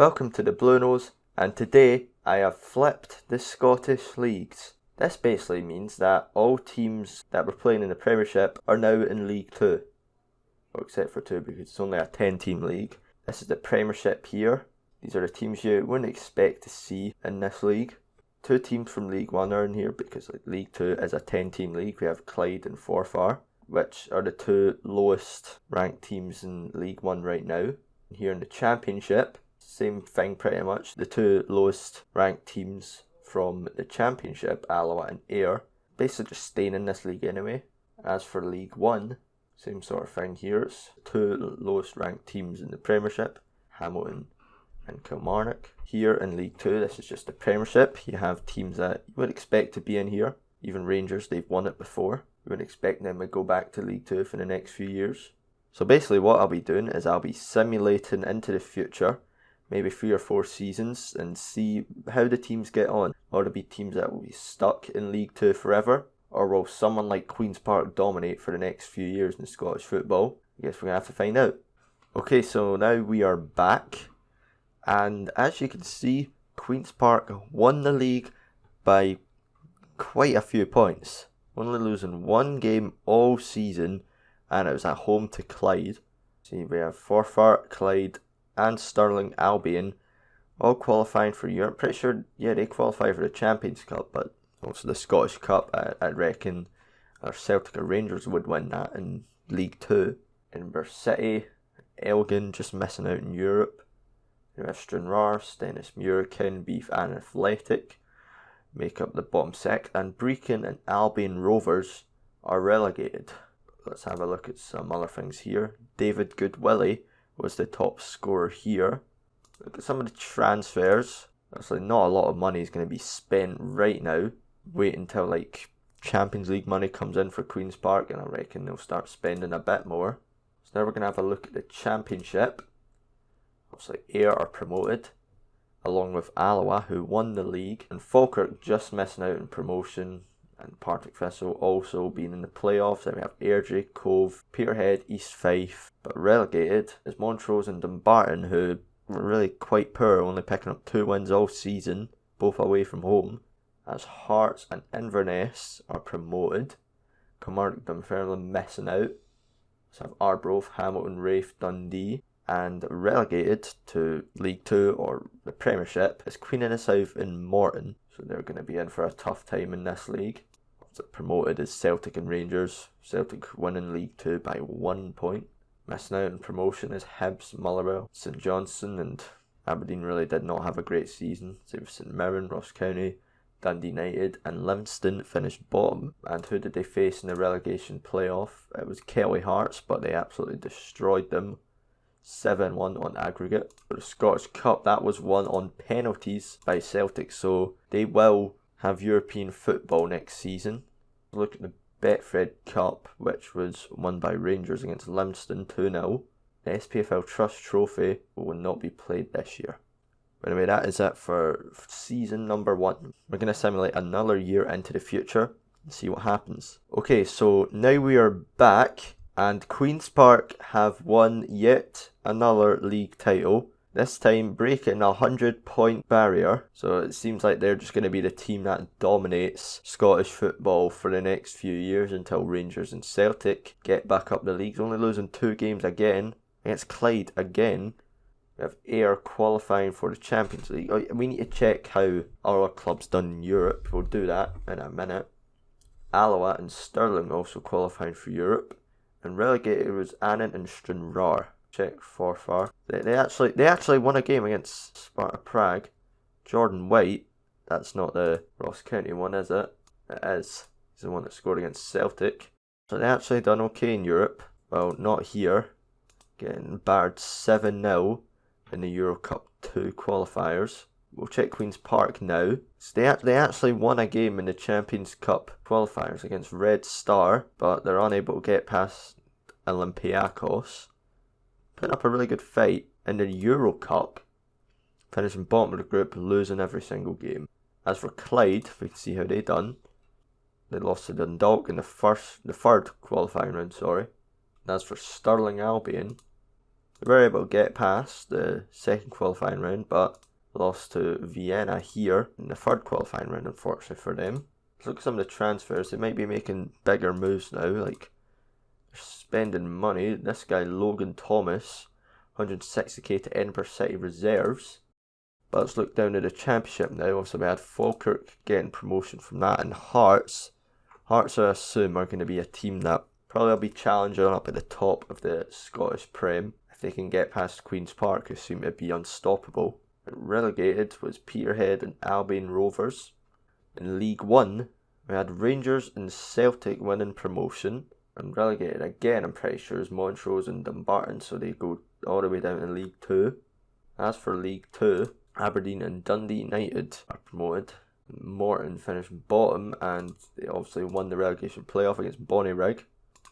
Welcome to the Bluenose, and today I have flipped the Scottish leagues. This basically means that all teams that were playing in the Premiership are now in League 2. Well, except for 2 because it's only a 10-team league. This is the Premiership here. These are the teams you wouldn't expect to see in this league. 2 teams from League 1 are in here because League 2 is a 10-team league. We have Clyde and Forfar, which are the 2 lowest ranked teams in League 1 right now. Here in the Championship, same thing pretty much. The 2 lowest ranked teams from the Championship, Alloa and Ayr, basically just staying in this league anyway. As for League 1, same sort of thing here. It's 2 lowest ranked teams in the Premiership, Hamilton and Kilmarnock. Here in League 2, this is just the Premiership. You have teams that you would expect to be in here. Even Rangers, they've won it before. You wouldn't expect them to go back to League 2 for the next few years. So basically what I'll be doing is I'll be simulating into the future, maybe 3 or 4 seasons, and see how the teams get on. Will there be teams that will be stuck in League 2 forever? Or will someone like Queen's Park dominate for the next few years in Scottish football? I guess we're going to have to find out. Okay, so now we are back. And as you can see, Queen's Park won the league by quite a few points. Only losing 1 game all season, and it was at home to Clyde. See, we have Forfar, Clyde and Stirling Albion all qualifying for Europe. Pretty sure, yeah, they qualify for the Champions Cup, but also the Scottish Cup. I reckon our Celtic and Rangers would win that in League 2. Brechin City, Elgin just missing out in Europe. We have Stranraer, Stenhousemuir, Kinbeef and Athletic make up the bottom 6, and Brechin and Albion Rovers are relegated. Let's have a look at some other things here. David Goodwillie was the top scorer here. Look at some of the transfers. Obviously not a lot of money is going to be spent right now. Wait until like Champions League money comes in for Queen's Park, and I reckon they'll start spending a bit more. So now we're going to have a look at the Championship. Obviously Ayr are promoted, along with Alloa, who won the league, and Falkirk just missing out in promotion, and Partick Thistle also being in the playoffs. Then we have Airdrie, Cove, Peterhead, East Fife, but relegated is Montrose and Dumbarton, who were really quite poor, only picking up 2 wins all season, both away from home. As Hearts and Inverness are promoted, Kilmarnock, Dunfermline missing out. So have Arbroath, Hamilton, Raith, Dundee, and relegated to League 2 or the Premiership is Queen of the South and Morton. So they're going to be in for a tough time in this league. So promoted is Celtic and Rangers. Celtic winning League 2 by 1 point. Missing out in promotion is Hibs, Motherwell, St Johnstone, and Aberdeen really did not have a great season. So St Mirren, Ross County, Dundee United and Livingston finished bottom. And who did they face in the relegation playoff? It was Kelly Hearts, but they absolutely destroyed them. 7-1 on aggregate. For the Scottish Cup, that was won on penalties by Celtic, so they will have European football next season. Look at the Betfred Cup, which was won by Rangers against Livingston 2-0. The SPFL Trust Trophy will not be played this year. But anyway, that is it for season number 1. We're going to simulate another year into the future and see what happens. Okay, so now we are back. And Queen's Park have won yet another league title, this time breaking a 100-point barrier. So it seems like they're just going to be the team that dominates Scottish football for the next few years until Rangers and Celtic get back up the leagues, only losing 2 games again against Clyde again. We have Ayr qualifying for the Champions League. We need to check how our clubs done in Europe. We'll do that in a minute. Alloa and Stirling also qualifying for Europe. And relegated was Annan and Stranraer. Check Forfar. They actually won a game against Sparta Prague. Jordan White, that's not the Ross County one, is it? It is. He's the one that scored against Celtic. So they actually done okay in Europe. Well, not here. Getting barred 7-0 in the Euro Cup 2 qualifiers. We'll check Queen's Park now. So they actually won a game in the Champions Cup qualifiers against Red Star, but they're unable to get past Olympiacos. Putting up a really good fight in the Euro Cup, finishing bottom of the group, losing every single game. As for Clyde, we can see how they done. They lost to Dundalk in the third qualifying round, sorry. And as for Stirling Albion, They were able to get past the second qualifying round, but lost to Vienna here in the third qualifying round, unfortunately for them. Let's look at some of the transfers. They might be making bigger moves now, like they're spending money. This guy, Logan Thomas, 160k to Edinburgh City reserves. But let's look down at the Championship now. Also, we had Falkirk getting promotion from that, and Hearts. Hearts, I assume, are going to be a team that probably will be challenging up at the top of the Scottish Prem. If they can get past Queen's Park, who seem to be unstoppable. Relegated was Peterhead and Albion Rovers. In League One, we had Rangers and Celtic winning promotion. And relegated again, I'm pretty sure, is Montrose and Dumbarton, so they go all the way down to League 2. As for League 2, Aberdeen and Dundee United are promoted. Morton finished bottom, and they obviously won the relegation playoff against Bonnyrigg.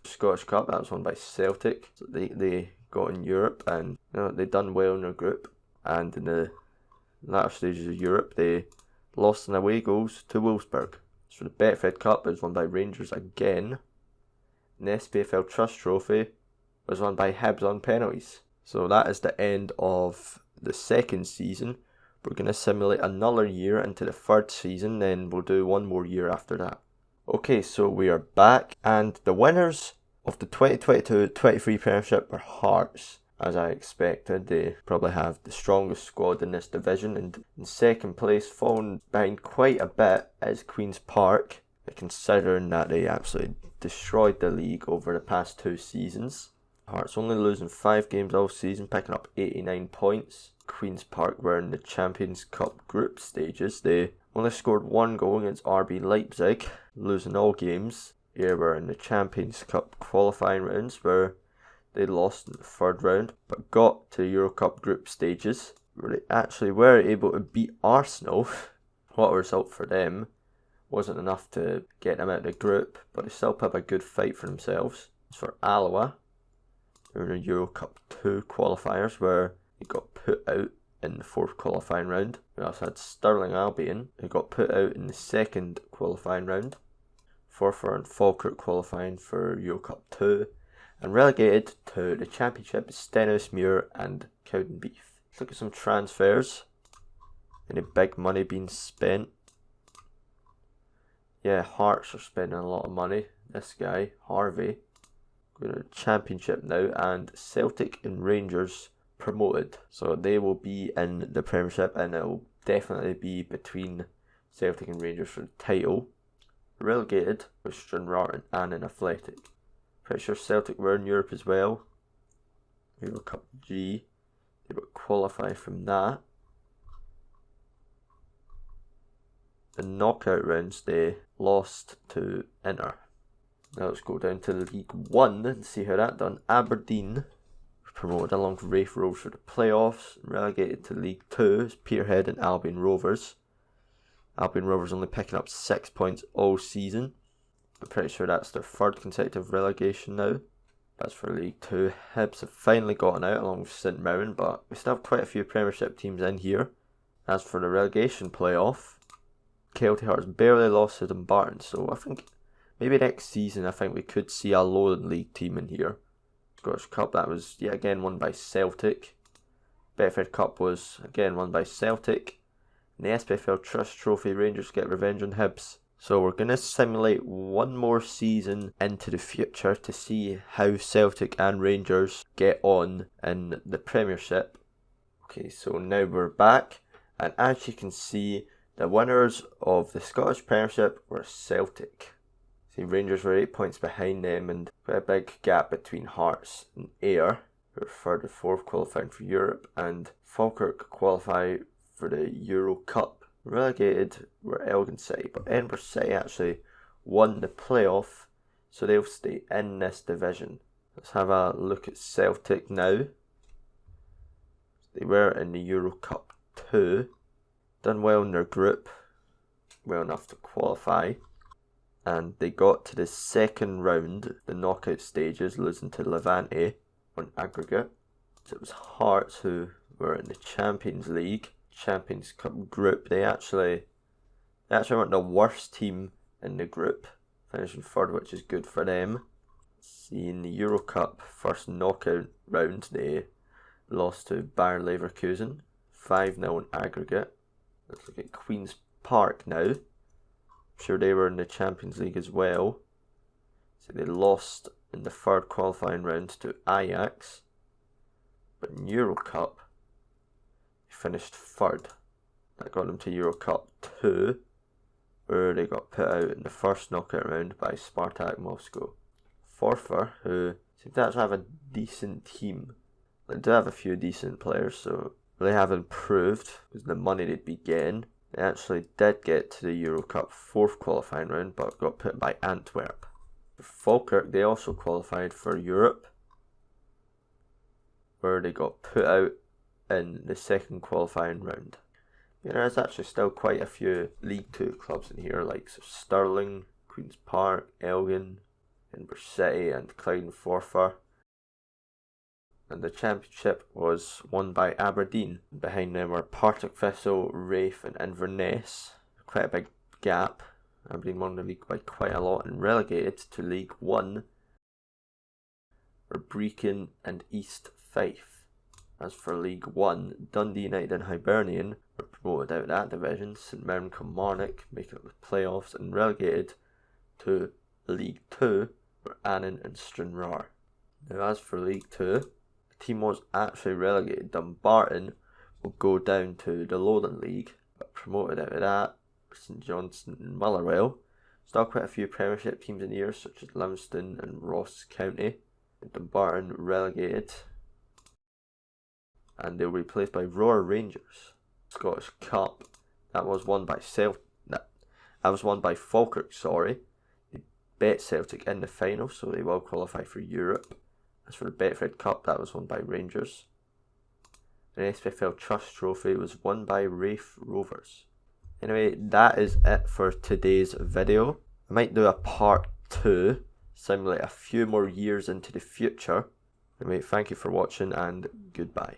Scottish Cup, that was won by Celtic. So they got in Europe, and they done well in their group. And in the latter stages of Europe, they lost in away goals to Wolfsburg. So the Betfred Cup was won by Rangers again. And the SPFL Trust Trophy was won by Hibs on penalties. So that is the end of the second season. We're going to simulate another year into the third season, then we'll do one more year after that. Okay, so we are back, and the winners of the 2022-23 Premiership are Hearts. As I expected, they probably have the strongest squad in this division, and in second place, falling behind quite a bit, is Queen's Park, considering that they absolutely destroyed the league over the past 2 seasons. Hearts only losing 5 games all season, picking up 89 points. Queen's Park were in the Champions Cup group stages. They only scored 1 goal against RB Leipzig, losing all games. They were in the Champions Cup qualifying rounds where they lost in the third round, but got to the Euro Cup group stages where they actually were able to beat Arsenal. What a result for them. Wasn't enough to get them out of the group, but they still put up a good fight for themselves. As for Alloa, they were in the Euro Cup 2 qualifiers where they got put out in the 4th qualifying round. We also had Stirling Albion, who got put out in the 2nd qualifying round. Forfar and Falkirk qualifying for Euro Cup 2. And relegated to the Championship, Stenhousemuir and Cowdenbeath. Let's look at some transfers. Any big money being spent? Yeah, Hearts are spending a lot of money. This guy, Harvey. Going to the Championship now, and Celtic and Rangers promoted. So they will be in the Premiership, and it will definitely be between Celtic and Rangers for the title. Relegated was Stranraer and Annan Athletic. Pretty sure Celtic were in Europe as well. Euro Cup G. They will qualify from that. The knockout rounds they lost to Inter. Now let's go down to League 1 and see how that done. Aberdeen promoted along with Raith Rovers for the playoffs. Relegated to League 2 is Peterhead and Albion Rovers. Albion Rovers only picking up 6 points all season. I'm pretty sure that's their 3rd consecutive relegation now. That's for League 2. Hibs have finally gotten out along with St Mirren, but we still have quite a few Premiership teams in here. As for the relegation playoff, Celtic Hearts barely lost to Dumbarton, so I think maybe next season I think we could see a Lowland League team in here. Scottish Cup, that was yet again won by Celtic. Betfred Cup was again won by Celtic. And the SPFL Trust Trophy, Rangers get revenge on Hibs. So we're going to simulate one more season into the future to see how Celtic and Rangers get on in the Premiership. Okay, so now we're back, and as you can see, the winners of the Scottish Premiership were Celtic. See, Rangers were 8 points behind them, and quite a big gap between Hearts and Ayr, who are 3rd and 4th qualifying for Europe, and Falkirk qualify for the Euro Cup. Relegated were Elgin City, but Edinburgh City actually won the playoff, so they'll stay in this division. Let's have a look at Celtic now. They were in the Euro Cup 2, done well in their group, well enough to qualify, and they got to the 2nd round, the knockout stages, losing to Levante on aggregate. So it was Hearts who were in the Champions League. Champions Cup group. They actually weren't the worst team in the group, finishing 3rd, which is good for them. See, in the Euro Cup first knockout round, they lost to Bayer Leverkusen, 5-0 in aggregate. Let's look at Queen's Park now. I'm sure they were in the Champions League as well. So they lost in the third qualifying round to Ajax. But in Euro Cup, they finished third. That got them to Euro Cup 2, where they got put out in the first knockout round by Spartak Moscow. Forfar, who seem to actually have a decent team. They do have a few decent players, so they have improved because the money they'd be getting. They actually did get to the Euro Cup 4th qualifying round, but got put by Antwerp. For Falkirk, they also qualified for Europe, where they got put out in the 2nd qualifying round. There is actually still quite a few League 2 clubs in here, like Stirling, Queen's Park, Elgin, Brechin City and Clyde Forfar. And the championship was won by Aberdeen. Behind them were Partick Thistle, Raith and Inverness. Quite a big gap. Aberdeen won the league by quite a lot and relegated to League 1 were Brechin and East Fife. As for League 1, Dundee United and Hibernian were promoted out of that division. St Mirren Kilmarnock making it the playoffs and relegated to League 2 were Annan and Stranraer. Now as for League 2, the team was actually relegated. Dumbarton will go down to the Lowland League, but promoted out of that St Johnstone and Motherwell. Still quite a few Premiership teams in here, such as Livingston and Ross County. Dumbarton relegated, and they were replaced by Roar Rangers. Scottish Cup, that was won by Falkirk, They bet Celtic in the final, so they will qualify for Europe. As for the Betfred Cup, that was won by Rangers. The SPFL Trust Trophy was won by Raith Rovers. Anyway, that is it for today's video. I might do a part 2, simulate a few more years into the future. Anyway, thank you for watching and goodbye.